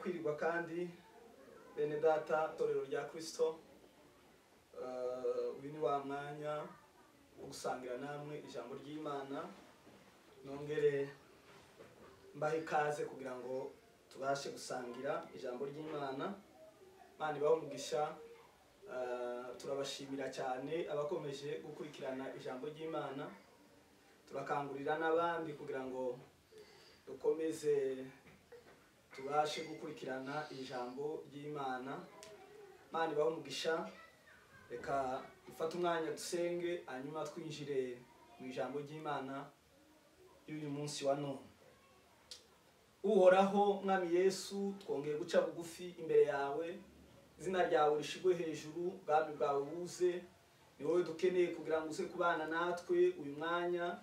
kwirirwa kandi bene data torero rya Kristo uyu ni wa mwanya wo gusangira namwe ijambo ry'Imana. Nongere mbahe ikaze kugira ngo tubashe gusangira ijambo ry'Imana. Imana ibahe umugisha. Turabashimira cyane abakomeje gukurikirana ijambo ry'Imana. Turakangurira n'abandi kugira ngo dukomeze tubashe gukurikirana ijambo ry'Imana. Imana ibahe umugisha. Reka dufate umwanya dusenge hanyuma twinjire mu ijambo ry'Imana y'uyu munsi wa none. Uhoraho Mwami Yesu, twongeye guca bugufi imbere yawe. Izina ryawe rishigwe hejuru, ubwami bwawe buze. Ni wowe dukeneye kugira ngo uze kubana natwe uyu mwanya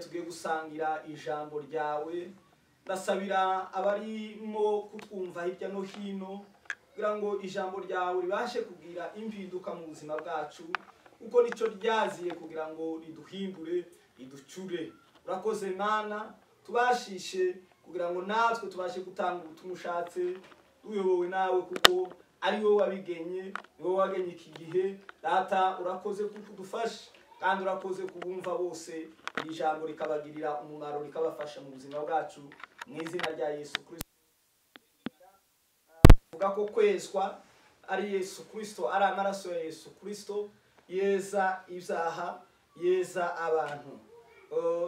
tugiye gusangira ijambo ryawe. Ndasabira abarimo kutwumva hirya no hino kugira ngo ijambo ryawe ribashe kugira impinduka mu buzima bwacu, kuko nico ryaziye kugira ngo riduhindure, riducure. Urakoze Mana, tubashishe kugira ngo natwe tubashe gutanga ubutumwa ushatse, uyobowe nawe kuko ari wowe wabigenye, ni wowe wagenye iki gihe. Data, urakoze kuko udufasha kandi urakoze kubumva bose ijambo rikabagirira umumaro, rikabafasha mu buzima bwacu, mu izina rya Yesu Kristo. Vuga ko kwezwa ari Yesu Kristo, ari amaraso ya Yesu Kristo yeza ibyaha, yeza abantu.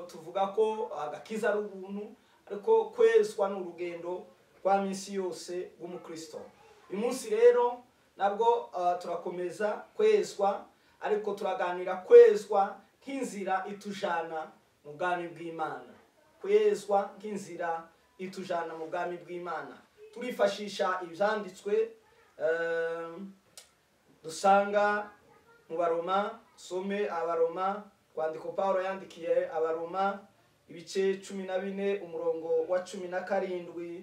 Tuvuga ko agakiza ari ubuntu, ariko kwezwa n'urugendo rwa minsi yose rw'umukristo. Uyu munsi rero nabwo turakomeza kwezwa, ariko turaganira kwezwa nk'inzira itujana mu bwami bw'Imana. Kwezwa nk'inzira itujana mu bwami bw'Imana. Turifashisha ibyanditswe dusanga mu Baroma. Some Abaroma, kwandiko Paulo yandikiye Abaroma ibice 14 umurongo wa 17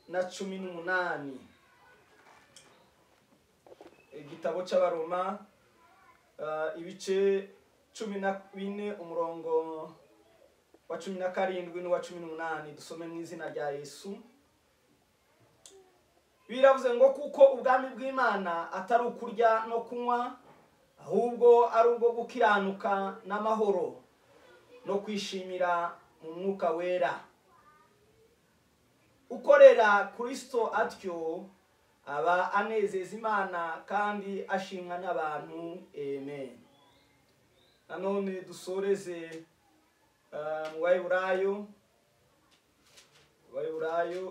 na 18. Igitabo cy'Abaroma ibice 14 umurongo wa 17 n'uwa 18. Dusome mu izina rya Yesu. Biravuze ngo kuko ubwami bw'Imana atari ukurya no kunywa, ahubwo ari ubwo gukiranuka n'amahoro no kwishimira mu mwuka wera. Ukorera Kristo atyo aba anezeza Imana kandi ashimwa n'abantu. Amen. Nanone dusoreze mu Baheburayo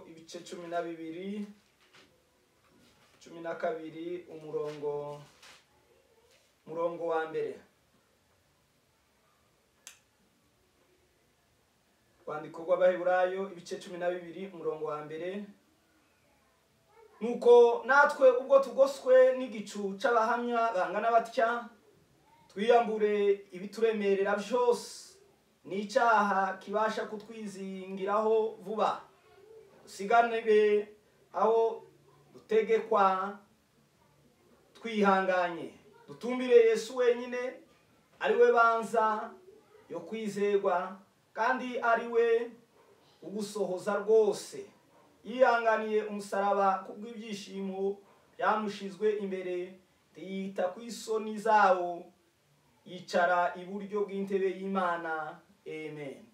ibice 12 umurongo wa mbere. Kwandiko rw'Abaheburayo ibice 12 umurongo wa mbere. Nuko natwe ubwo tugoswe n'igicu c'abahamya bangana batya, twiyambure ibituremerera byose n'icyaha kibasha kutwizingiraho vuba, usiganire aho dutegekwa twihanganye, dutumbire Yesu wenyine, ari we banza yo kwizerwa kandi ari we ugusohoza rwose. Yihanganiye umusaraba kubw'ibyishimo byamushizwe imbere, yita ku isoni zawo, yicara iburyo bw'intebe y'Imana. Amen.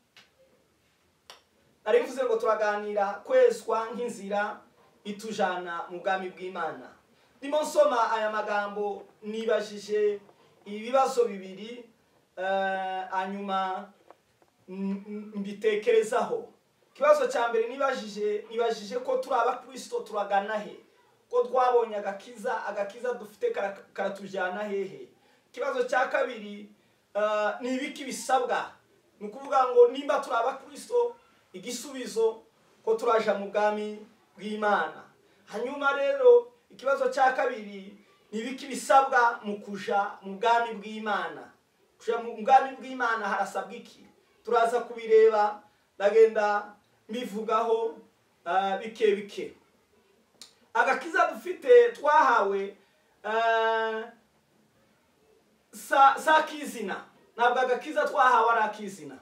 Arivuze ngo turaganira kwezwa nk'inzira itujana mu bwami bw'Imana. Ndimo nsoma aya magambo nibajije ibibazo bibiri, hanyuma mbitekerezaho. Ikibazo cya mbere nibajije ko turi abakristo turagana he, ko twabonye agakiza dufite karatujyana hehe. Ikibazo cya kabiri ni ibiki bisabwa, ni ukuvuga ngo nimba turi abakristo, igisubizo ko turaja mu bwami bw'Imana. Hanyuma rero ikibazo cya kabiri ni ibiki bisabwa mu kuja mu bwami bw'Imana. Kuja mu bwami bw'Imana harasabwa iki? Turaza kubireba, ndagenda mbivugaho bike bike. Agakiza dufite twahawe sa kizina, ntabwo agakiza twahawe ari akizina.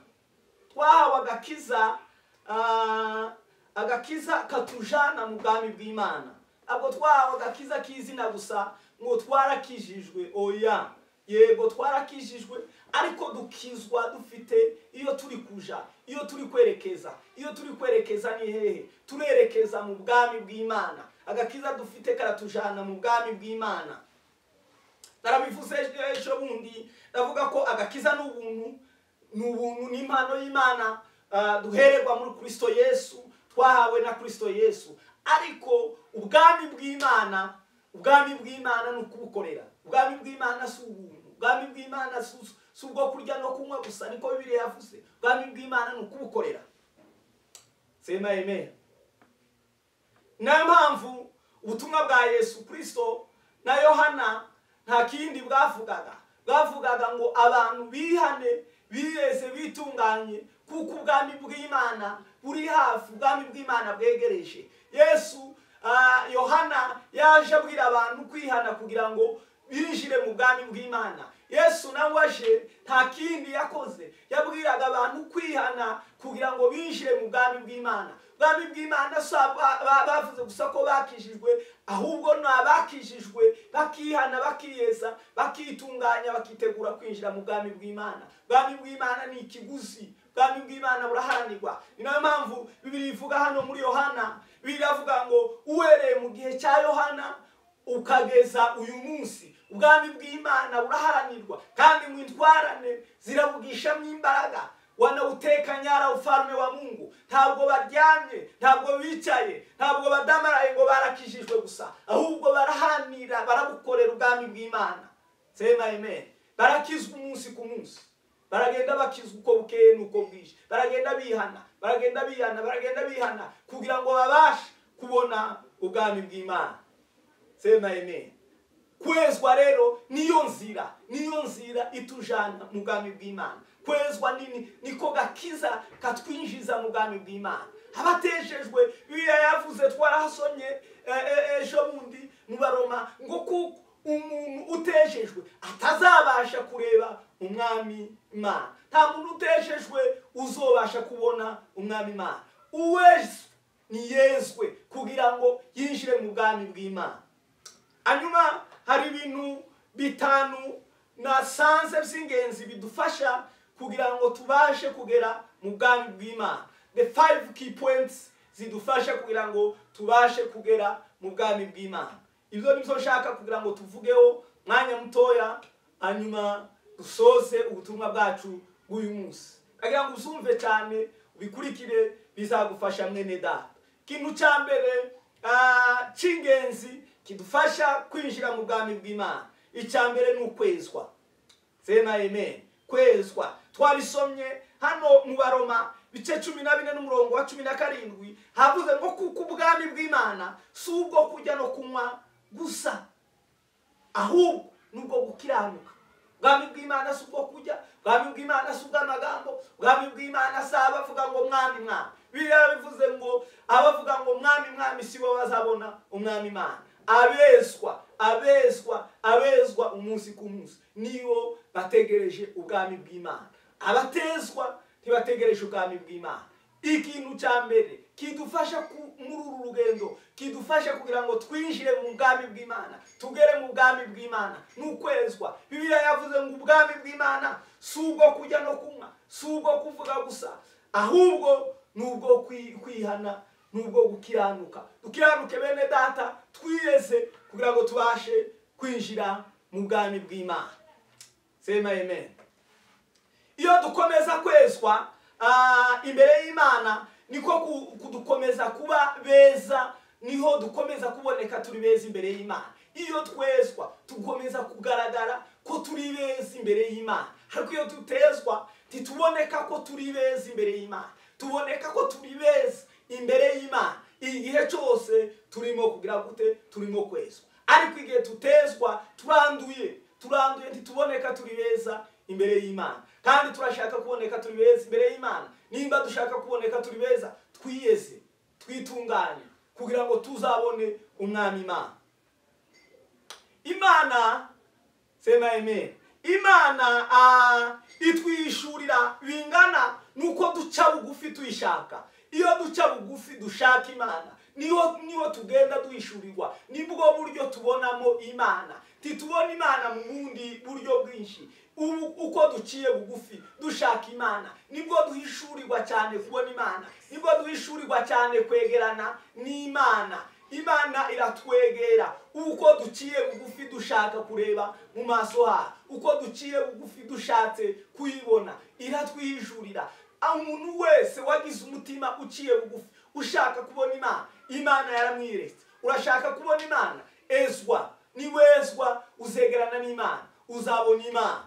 Twahawe agakiza agakiza katujana mu bwami bw'Imana. Ntabwo twahawe agakiza k'izina gusa ngo twarakijijwe, oya. Yego twarakijijwe, ariko dukizwa dufite iyo turi kuja, iyo turi kwerekeza. Iyo turi kwerekeza ni hehe? Turerekeza mu bwami bw'Imana. Agakiza dufite karatujana mu bwami bw'Imana. Narabivuze ejo bundi, ndavuga ko agakiza n'ubuntu n'impano y'Imana duhererwa muri Kristo Yesu, twahawe na Kristo Yesu. Ariko ubwami bw'Imana ni ukubukorera. Ubwami bw'Imana si ubuntu. Ubwami bw'Imana si ubwo kurya no kunywa gusa, niko Bibiliya yavuze. Ubwami bw'Imana ni ukubukorera. Sema amen. Nayo mpamvu ubutumwa bwa Yesu Kristo na Yohana nta kindi bwavugaga ngo abantu bihane, biyeze, bitunganye, kuko ubwami bw'Imana buri hafi, ubwami bw'Imana bwegereje. Yesu Yohana yaje abwira abantu kwihana kugira ngo binjire mu bwami bw'Imana. Yesu nawe aje nta kindi yakoze, yabwiraga abantu kwihana kugira ngo binjire mu bwami bw'Imana. Ubwami bw'Imana bavuze gusa ko bakijijwe, ahubwo n'abakijijwe bakihana, bakiyeza, bakitunganya, bakitegura kwinjira mu bwami bw'Imana. Ubwami bw'Imana ni ikiguzi, ubwami bw'Imana buraharanirwa. Ni nayo mpamvu Bibiliya ivuga hano muri Yohana, Bibiliya ivuga ngo uhereye mu gihe cya Yohana ukageza uyu munsi ubwami bw'Imana buraharanirwa, kandi mu intwarane zirabugishamo imbaraga. Wanauteka nyara ufalme wa Mungu. Ntabwo baryamye, ntabwo bicaye, ntabwo badamaraye ngo barakijijwe gusa, ahubwo baraharanira, barabukorera ubwami bw'Imana. Sema amen. Barakizwa umunsi ku munsi, baragenda bakizwa uko bukeye nuko bwije, baragenda bihana kugira ngo babashe kubona ubwami bw'Imana. Sema amen. Kwezwa rero niyo nzira itujana mu bwami bw'Imana. Kwezwa niko gakiza katwinjiza mu bwami bw'Imana. Abatejejwe, Bibiliya yavuze, twarahasomye ejo bundi mu Baroma, ngo kuko umuntu utejejwe atazabasha kureba umwami Imana. Nta muntu utejejwe uzobasha kubona umwami Imana. Uwezwe ni yezwe kugira ngo yinjire mu bwami bw'Imana. Hanyuma hari ibintu bitanu nasanze by'ingenzi bidufasha kugira ngo tubashe kugera mu bwami bw'Imana. The 5 key points zidufasha kugira ngo tubashe kugera mu bwami bw'Imana. Ibyo nibyo nshaka kugira ngo tuvugeho mwanya mutoya, hanyuma dusoze ubutumwa bwacu bw'uyu munsi. Kugira ngo uzumve cyane, ubikurikire, bizagufasha mwene data. Ikintu cya mbere cy'ingenzi kidufasha kwinjira mu bwami bw'Imana, icya mbere ni ukwezwa. Sema amen. Kwezwa twabisomye hano mu Baroma bice 14 n'umurongo wa 17, havuze ngo kuko ubwami bw'Imana si ubwo kujya no kunywa gusa, ahubwo nubwo gukiranuka. Ubwami bw'Imana si ubwo kujya, ubwami bw'Imana si ubw'amagambo, ubwami bw'Imana si abavuga ngo mwami mwami. Bibiliya bivuze ngo abavuga ngo mwami mwami si bo bazabona umwami Imana. Abezwa umunsi ku munsi nibo bategereje ubwami bw'Imana. Abatezwa ntibategereje ubwami bw'Imana. Ikintu cya mbere kidufasha muri uru rugendo, kidufasha kugira ngo twinjire mu bwami bw'Imana, tugere mu bwami bw'Imana, n'ukwezwa. Bibiliya yavuze ngo ubwami bw'Imana si ubwo kujya no kunywa, si ubwo kuvuga gusa, ahubwo nubwo kwihana, nubwo gukiranuka. Dukiranuke bene data, twiyeze kugira ngo tubashe kwinjira mu bwami bw'Imana. Sema amen. Iyo dukomeza kwezwa imbere y'Imana, niko kudukomeza kuba beza, niho dukomeza kuboneka turi beza imbere y'Imana. Iyo twezwa tukomeza kugaragara ko turi beza imbere y'Imana. Ariko iyo tutezwa tituboneka ko turi beza imbere y'Imana, tuboneka ko turi beza imbere y'Imana igihe cyose turimo kugira gute, turimo kwezwa. Ariko igihe tutezwa turanduye ntituboneka turi beza imbere y'Imana. Kandi turashaka kuboneka turi beza imbere y'Imana. Nimba dushaka kuboneka turi beza, twiyeze, twitunganye kugira ngo tuzabone umwami Imana. Sema amen. Imana itwishurira bingana nuko duca bugufi tuyishaka. Iyo duca bugufi dushaka Imana, niho tugenda duhishurirwa, nibwo buryo tubonamo Imana. Titubona Imana mu bundi buryo bwinshi. Uko duciye bugufi dushaka Imana, nibwo duhishurirwa cyane kubona Imana, nibwo duhishurirwa cyane kwegerana n'Imana. Imana iratwegera uko duciye bugufi dushaka kureba mu maso ha, uko duciye bugufi dushatse kuyibona iratwihishurira. Umuntu wese wagize umutima uciye bugufi ushaka kubona Imana, Imana yaramwiretse. Urashaka kubona Imana, ezwa. Niwezwa uzegerana n'Imana, uzabona Imana.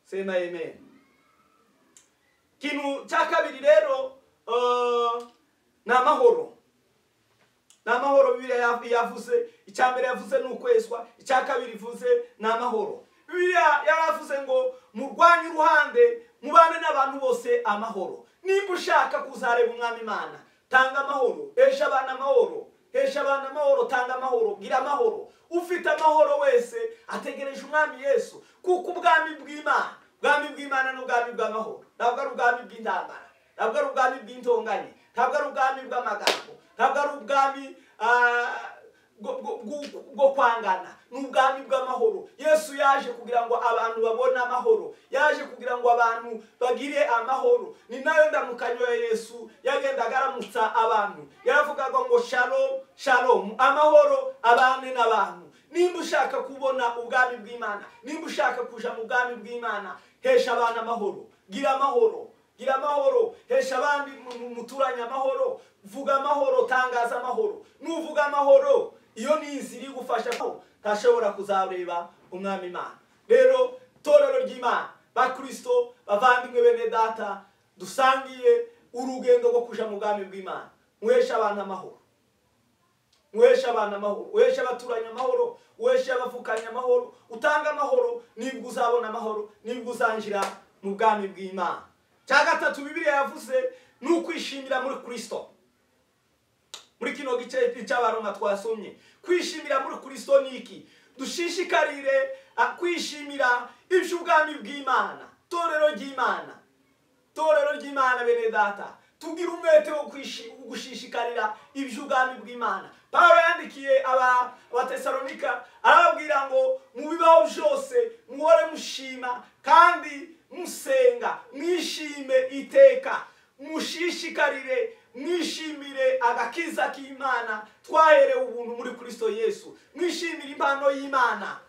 Sema amen. Kintu cya kabiri rero ni amahoro. Ni amahoro Bibiliya yavuze. Icya mbere yavuze ni ukwezwa, icya kabiri ivuze ni amahoro. Bibiliya yaravuze ngo murwanye uruhande, mubane n'abantu bose amahoro. Nimba ushaka kuzareba umwami Imana, tanga amahoro, hesha abana amahoro, hesha abana amahoro, tanga amahoro, gira amahoro. Ufite amahoro wese ategereje umwami Yesu, kuko ubwami bw'Imana n'ubwami bw'amahoro. Ntabwo ari ubwami bw'intambara, ntabwo ari ubwami bw'intonganya, ntabwo ari ubwami bw'amagambo, ntabwo ari ubwami bwo kwangana, n'ubwami bw'amahoro. Yesu yaje kugira ngo abantu babone amahoro, yaje kugira ngo abantu bagire amahoro. Ni nayo ndamukanyo ya Yesu yagendaga aramutsa abantu, yaravugaga ngo shalom shalom, amahoro abane n'abantu. Nimba ushaka kubona ubwami bw'Imana, nimba ushaka kuja mu bwami bw'Imana, hesha abana amahoro, gira amahoro, gira amahoro, hesha abandi muturanya amahoro, vuga amahoro, tangaza amahoro. Nuvuga amahoro, iyo ni inzira igufasha ko tashobora kuzareba umwami Imana. Rero torero ry'Imana, bakristo bavandimwe bene data, dusangiye urugendo rwo kuja mu bwami bw'Imana. Muhesha abantu amahoro, muhesha abantu amahoro, uhesha abaturanya amahoro, uhesha abavukanya amahoro, utanga amahoro, nibwo uzabona amahoro, nibwo uzanjira mu bwami bw'Imana. Cya gatatu Bibiliya yavuze ni ukwishimira muri Kristo. Muri kino gice cy'Abaroma twasomye, kwishimira muri Kristo ni iki? Dushishikarire kwishimira iby'ubwami bw'Imana. Torero ry'Imana bene data, tugira umwete wo gushishikarira iby'ubwami bw'Imana. Pawulo yandikiye Abatesalonika arababwira ngo mu bibaho byose muhore mushima kandi musenga, mwishime iteka, mushishikarire mwishimire agakiza k'Imana twaherewe ubuntu muri Kristo Yesu. Mwishimire impano y'Imana,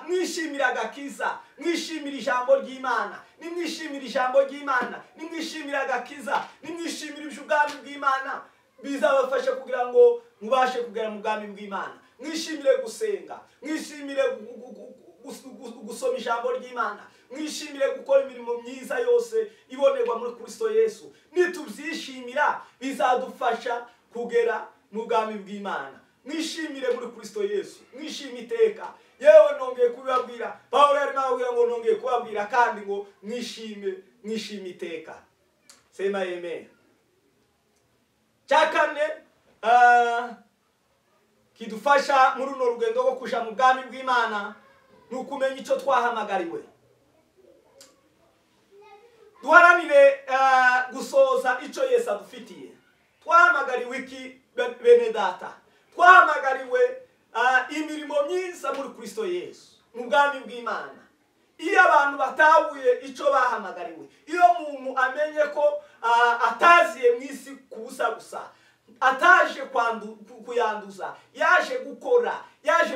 mwishimire agakiza, mwishimire ijambo ry'Imana. Nimwishimire ijambo ry'Imana, nimwishimire agakiza, nimwishimire iby'ubwami bw'Imana, bizabafasha kugira ngo mubashe kugera mu bwami bw'Imana. Mwishimire gusenga, mwishimire gusoma ijambo ry'Imana, mwishimire gukora imirimo myiza yose ibonerwa muri Kristo Yesu. Nitubyishimira bizadufasha kugera mu bwami bw'Imana. Mwishimire muri Kristo Yesu, mwishime iteka. Yewe nongeye kubabwira, Pawulo yarimo ababwira ngo nongeye kubabwira kandi ngo mwishime iteka. Sema amen. Cya kane kidufasha muri runo rugendo rwo kuja mu bwami bw'Imana ni ukumenya icyo twahamagariwe. Duharanire gusoza icyo Yesu adufitiye. Twahamagariwe iki bene data? Twahamagariwe imirimo myiza muri Kristo Yesu mu bwami bw'Imana. Iyo abantu batahuye icyo bahamagariwe, iyo umuntu amenye ko ataziye mu isi kubusa gusa, ataje kuyanduza, yaje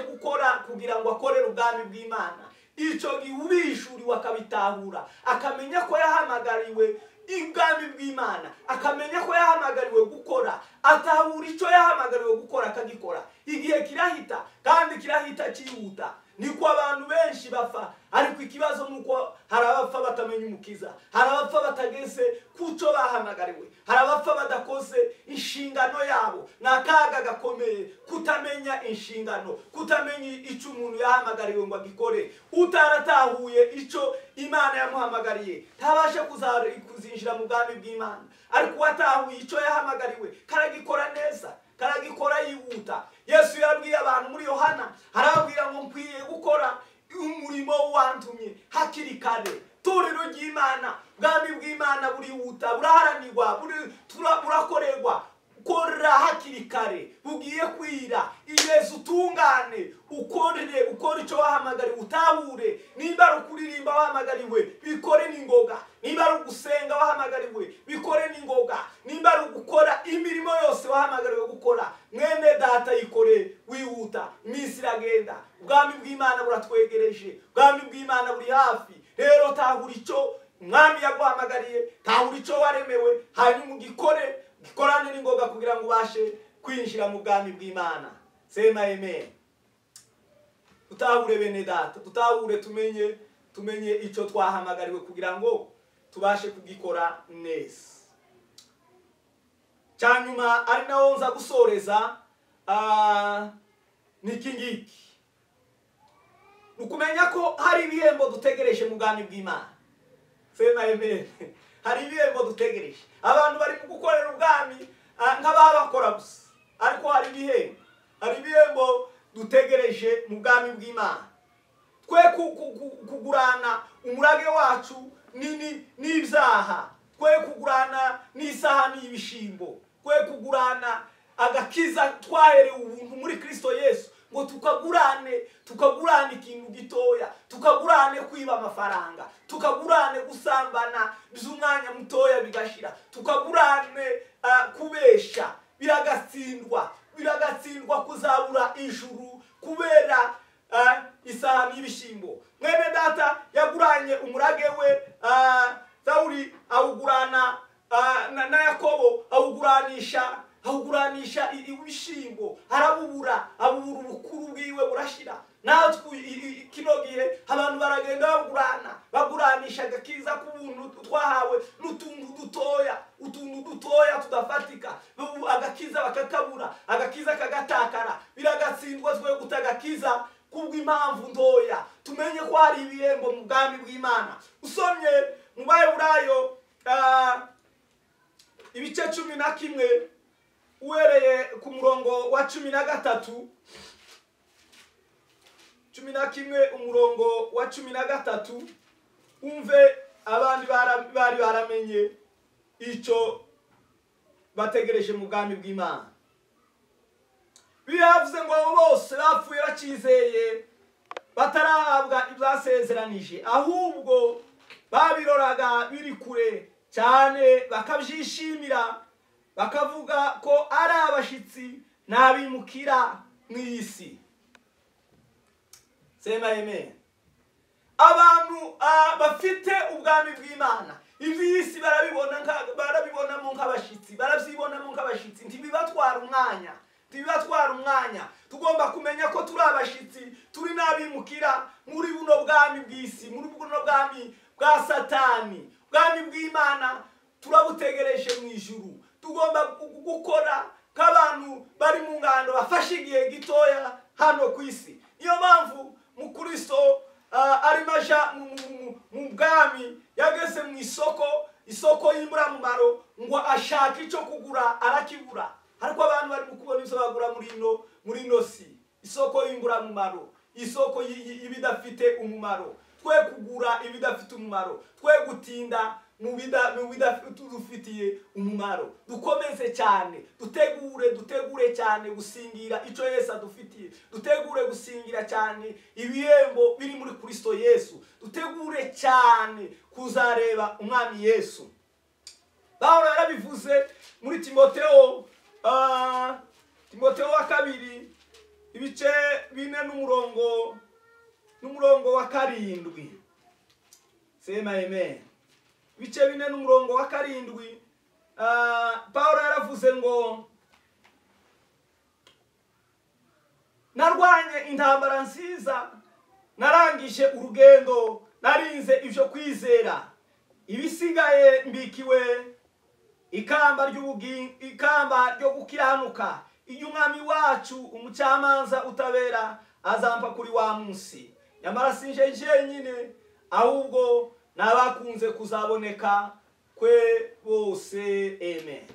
gukora kugira ngo akorere ubwami bw'Imana, icyo giubishuriwe akabitahura, akamenya ko yahamagariwe ubwami bw'Imana, akamenya ko yahamagariwe gukora, atahura icyo yahamagariwe gukora akagikora. Igihe kirahita kandi kirahita cyihuta, niko abantu benshi bapfa. Ariko ikibazo nuko hari abapfa batamenya umukiza, hari abapfa batageze kuco bahamagariwe, hari abapfa badakoze inshingano yabo. Nakaga gakomeye kutamenya inshingano, kutamenya icyo umuntu yahamagariwe ngo agikore. Utaratahuye icyo Imana yamuhamagariye ntabasha kuzinjira mu bwami bw'Imana. Ariko watahuye icyo yahamagariwe karagikora neza, karagikora yihuta. Yesu yarabwiye abantu muri Yohana, arababwira ngo nkwiye gukora umurimo wantumye hakiri kare. torero ry'Imana ubwami bw'Imana burihuta buraharanirwa burakorerwa ukora hakiri kare bugiye kwira Yesu tungane ukore icyo wahamagariwe utahure niba ari ukuririmba wahamagariwe bikore n'ingoga niba ari ugusenga wahamagariwe bikore n'ingoga niba ari ugukora imirimo yose wahamagariwe gukora mwene data yikore wihuta iminsi iragenda ubwami bw'Imana buratwegereje ubwami bw'Imana buri hafi rero tahura icyo umwami yaguhamagariye tahura icyo waremewe hanyuma gikorane n'ingoga kugira ngo ubashe kwinjira mu bwami bw'Imana. Sema amen. Tutahure bene data, tutahure tumenye icyo twahamagariwe kugira ngo tubashe kugikora neza. Cyanyuma ari naho nza gusoreza nikingiki. Ukumenya ko hari ibihembo dutegereje mu bwami bw'Imana. Sema amen. Hari ibihembo dutegereje. Abantu bari gukorera ubwami nk'ababakora gusa. Ariko hari ibihembo dutegereje mu bwami bw'Imana. Twe kugurana umurage wacu n'ibyaha. Twe kugurana n'isahani y'ibishimbo. Twe kugurana agakiza twaherewe ubuntu muri Kristo Yesu. Ngo tukagurane ikintu gitoya, tukagurane kwiba amafaranga, tukagurane gusambana by'umwanya mutoya bigashira, tukagurane kubesha biragatsindwa kuzabura ijuru kubera isahani y'ibishimbo. Mwene data yaguranye umurage we Sawuli awugurana na Yakobo awuguranisha ibishimbo arabubura ubukuru bwiwe burashira. Natwe kino gihe abantu baragenda baguranisha agakiza k'ubuntu twahawe n'utuntu dutoya tudafatika, agakiza bakakabura, agakiza kagatakara, biragatsindwa twe gutagakiza kubw'impamvu ntoya. Tumenye ko hari ibihembo mu bwami bw'Imana. Usomye mu Baheburayo ibice 11 uhereye ku murongo wa 13, 11 umurongo wa 13, umve abandi bari baramenye icyo bategereje mu bwami bw'Imana. Bihavuze ngo bose bapfuye bakizeye batarahabwa ibyasezeranije, ahubwo babiroraga biri kure cyane bakabyishimira bakavuga ko ari abashitsi n'abimukira mu isi. Sema amen. Abantu bafite ubwami bw'Imana iby'isi barabibonamo nk'abashitsi, barabyibonamo nk'abashitsi, ntibibatwara umwanya. Tugomba kumenya ko turi abashitsi, turi n'abimukira muri buno bwami bw'isi, muri buno bwami bwa Satani. Ubwami bw'Imana turabutegereje mu ijuru. Tugomba gukora nk'abantu bari mu ngando bafashe igihe gitoya hano ku isi. Niyo mpamvu mu Kristo ari maja mu bwami yageze mu isoko y'imburamumaro ngo ashaka icyo kugura arakibura. Ariko abantu bari kubona ibyo bagura muri ino si, isoko y'imburamumaro, isoko y'ibidafite umumaro. Twe kugura ibidafite umumaro, twe gutinda mu bidafitiye umumaro. Dukomeze cyane, dutegure cyane gusingira icyo Yesu adufitiye, dutegure gusingira cyane ibihembo biri muri Kristo Yesu, dutegure cyane kuzareba umwami Yesu. Pawulo yarabivuze muri Timoteyo wa kabiri ibice 4 n'umurongo wa 7. Sema amen. Ibice 4 n'umurongo wa 7, Pawulo yaravuze ngo narwanye intambara nziza, narangije urugendo, narinze ibyo kwizera, ibisigaye mbikiwe ikamba ryo gukiranuka, iyo umwami wacu umucamanza utabera azampa kuri wa munsi. Nyamara sinje jenyine, ahubwo nabakunze kuzaboneka kwe bose. Amen.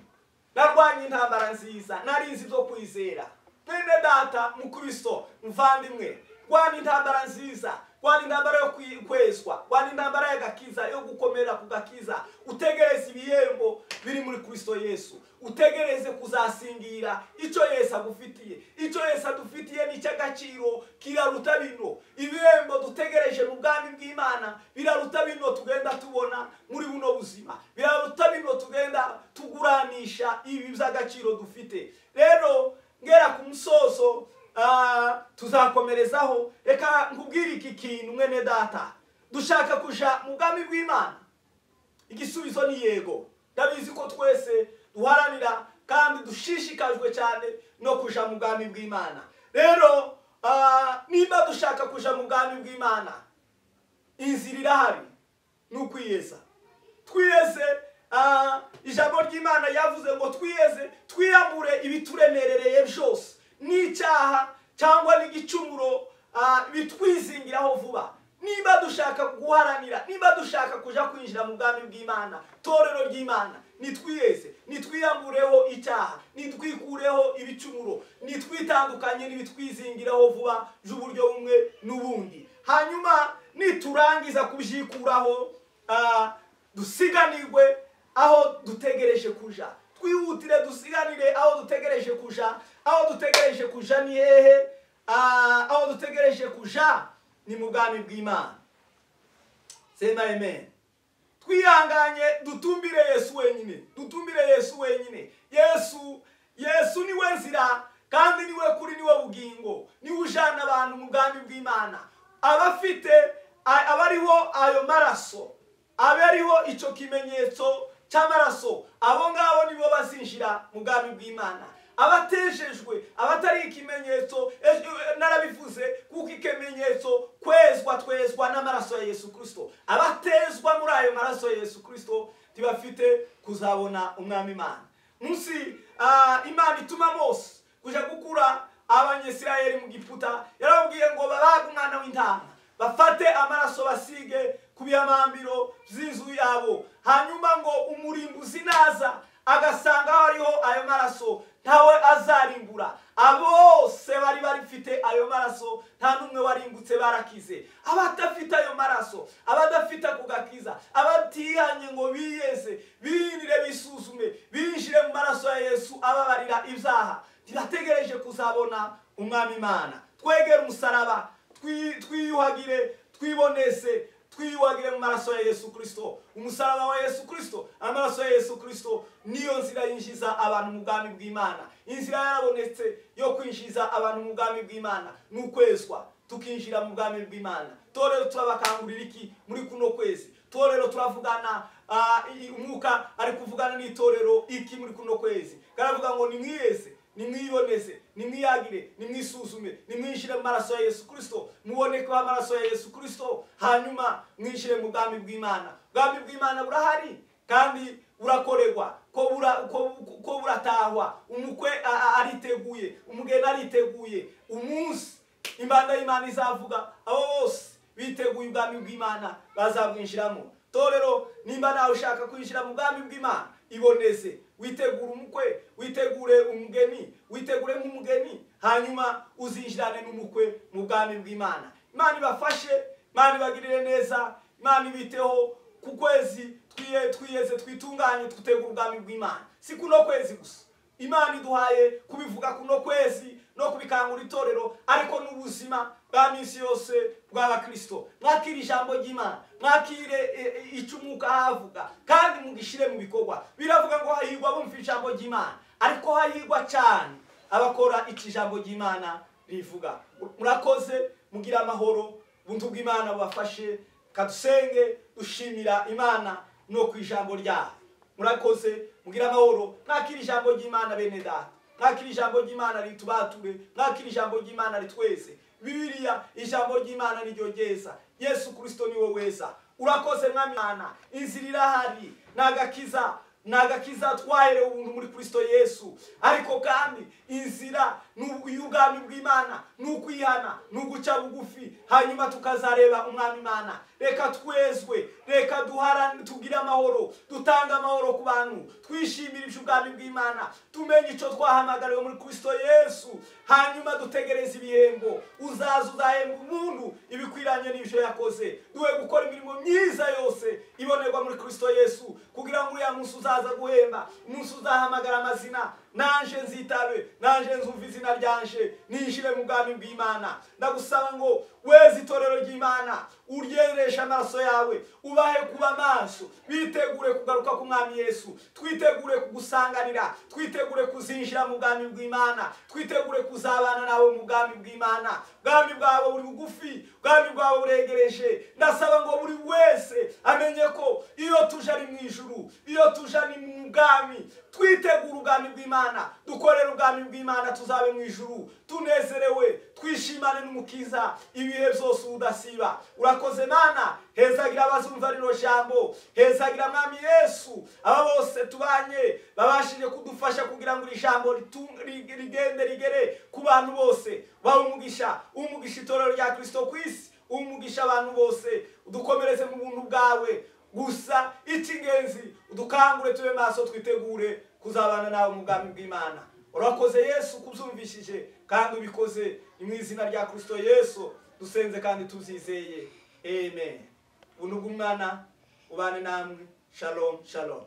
Narwanye intambara nziza, narinze ibyo kwizera. Mwene data mu Kristo muvandimwe, rwanya intambara nziza, rwana intambara yo kwezwa, rwana intambara y'agakiza, yo gukomera ku gakiza. Utegereze ibihembo biri muri Kristo Yesu, utegereze kuzasingira icyo Yesu agufitiye. Icyo Yesu adufitiye ni cy'agaciro, kiraruta bino. Ibihembo dutegereje mu bwami bw'Imana biraruta bino tugenda tubona muri buno buzima, biraruta bino tugenda tuguranisha ibi by'agaciro dufite. Rero ngera ku musozo, tuzakomerezaho. Reka nkubwire iki kintu mwene data, dushaka kuja mu bwami bw'Imana. Igisubizo ni yego. Ndabizi ko twese duharanira kandi dushishikajwe cyane no kuja mu bwami bw'Imana. Rero niba dushaka kuja mu bwami bw'Imana, inzira irahari, ni ukwiyeza. Twiyeze, ijambo ry'Imana yavuze ngo twiyeze, twiyambure ibituremerereye byose n'icyaha cyangwa n'igicumuro bitwizingiraho vuba. Niba dushaka guharanira, niba dushaka kuja kwinjira mu bwami bw'Imana, torero ry'Imana, nitwiyeze, nitwiyambureho icyaha, nitwikureho ibicumuro, nitwitandukanye n'ibitwizingiraho vuba by'uburyo bumwe n'ubundi. Hanyuma niturangiza kubyikuraho, dusiganirwe aho dutegereje kuja. Twihutire dusiganire aho dutegereje kuja. Aho dutegereje kuja ni hehe? Aho dutegereje kuja ni mu bwami bw'Imana. Sema amen. Twihanganye dutumbire Yesu wenyine, dutumbire Yesu wenyine. Yesu niwe nzira kandi niwe kuri, niwe bugingo, niwe ujana abantu mu bwami bw'Imana. Abafite abariho ayo maraso, abariho icyo kimenyetso cy'amaraso, abo ngabo nibo bazinjira mu bwami bw'Imana. Abatejejwe, abatari ikimenyetso, narabivuze kuko ikimenyetso twezwa n'amaraso ya Yesu Kristo. Abatezwa muri ayo maraso ya Yesu Kristo tibafite kuzabona umwami Imana. Munsi Imana ituma Mose kuja gukura Abanyisirayeli mu Giputa, yarababwiye ngo babaga umwana w'intama, bafate amaraso basige ku byamambiro by'inzu yabo. Hanyuma ngo umurimbuzi naza agasanga hariho ayo maraso, ntawe azarimbura. Abose bari barifite ayo maraso, nta numwe warimbutse, barakize. Abatafite ayo maraso, abadafite kugakiza, abatihanye ngo biyeze, birire bisuzume, binjire mu maraso ya Yesu ababarira ibyaha, tirategereje kuzabona umwami Imana. Twegere umusaraba, twiyuhagire, twibonese, twiyuhagire mu maraso ya Yesu Kristo. Umusaraba wa Yesu Kristo, amaraso ya Yesu Kristo niyo nzira yinjiza abantu mu bwami bw'Imana. Inzira yarabonetse yo kwinjiza abantu mu bwami bw'Imana n'ukwezwa, tukinjira mu bwami bw'Imana. Torero turabakangurira iki muri kuno kwezi? Torero turavugana, umwuka ari kuvugana n'itorero iki muri kuno kwezi. Karavuga ngo nimwiyeze, nimwiboneze, nimwiyagire, nimwisuzume, nimwinjire mu maraso ya Yesu Kristo, muboneke amaraso ya Yesu Kristo, hanyuma mwinjire mu bwami bw'Imana. Bwami bw'Imana burahari kandi burakorerwa, ko buratahwa. Umukwe ariteguye, umugeni ariteguye. Umunsi imbanda y'Imana izavuga, abo bose biteguye ubwami bw'Imana bazabwinjiramo. Torero, nimba nawe ushaka kwinjira mu bwami bw'Imana, iboneze, witegure umukwe, witegure umugeni, witegure nk'umugeni, hanyuma uzinjirane n'umukwe mu bwami bw'Imana. Imana ibafashe, Imana ibagirire neza, Imana ibiteho. Ku kwezi twiyeze, twitunganye, tutegura ubwami bw'Imana. Si kuno kwezi gusa Imana iduhaye kubivuga kuno kwezi no kubikangura itorero, ariko n'ubuzima bwa minsi yose bw'Abakristo. Mwakire ijambo ry'Imana, mwakire icyo umwuka havuga, kandi mugishire mu bikorwa. Biravuga ngo hahirwa bumva ijambo ry'Imana, ariko hahirwa cyane abakora iki jambo ry'Imana rivuga. Murakoze, mugira amahoro, buntu bw'Imana bubafashe. Kadusenge dushimira Imana no ku ijambo ryayo. Murakoze, mugira amahoro. Mwakire ijambo ry'Imana bene data, mwakire ijambo ry'Imana ritubature, mwakire ijambo ry'Imana ritweze. Bibiliya, ijambo ry'Imana niryo ryeza. Yesu Kristo niwe weza. Urakoze mwami Imana, inzira irahari, nagakiza nagakiza twaherewe ubuntu muri Kristo Yesu. Ariko kandi inzira y'ubwami bw'Imana n'ukwihana n'uguca bugufi, hanyuma tukazareba umwami Imana. Reka twezwe, reka duharane, tugire amahoro, dutanga amahoro ku bantu, twishimire iby'ubwami bw'Imana, tumenye icyo twahamagariwe muri Kristo Yesu, hanyuma dutegereze ibihembo. Uzaza uzahemba umuntu ibikwiranye n'ibyo yakoze. Duhe gukora imirimo myiza yose ibonerwa muri Kristo Yesu, kugira ngo uriya munsi uzaza guhemba, umunsi uzahamagara amazina, nanje nzitabe, nanje nzumva izina ryanje, ninjire mu bwami bw'Imana. Ndagusaba ngo weze itorero ry'Imana, uryeresha amaraso yawe, ubahe kuba maso, bitegure kugaruka ku mwami Yesu, twitegure kugusanganira, twitegure kuzinjira mu bwami bw'Imana, twitegure kuzabana nawe mu bwami bw'Imana. Bwami bwawe buri bugufi, bwami bwawe buregereje. Ndasaba ngo buri wese amenye ko iyo tuje ari mu ijuru, iyo tuje ari mu bwami, twitegure ubwami bw'Imana, dukorere ubwami bw'Imana, tuzabe mu ijuru tunezerewe, twishimane n'umukiza ibihe byose udasiba. Urakoze Mana, hezagira abazumva rino jambo, hezagira mwami Yesu, aba bose tubanye babashije kudufasha kugira ngo iri jambo rigende rigere ku bantu bose. Wawe umugisha itorero rya Kristo kwisi, umugisha abantu bose, udukomereze mu buntu bwawe. Gusa icy'ingenzi udukangure tube maso, twitegure kuzabana nawe mu bwami bw'Imana. Urakoze Yesu kubyumvishije, kandi ubikoze mu izina rya Kristo Yesu dusenze kandi tuzizeye. Amen. Ubuntu bw'Imana ubane namwe. Shalom, shalom.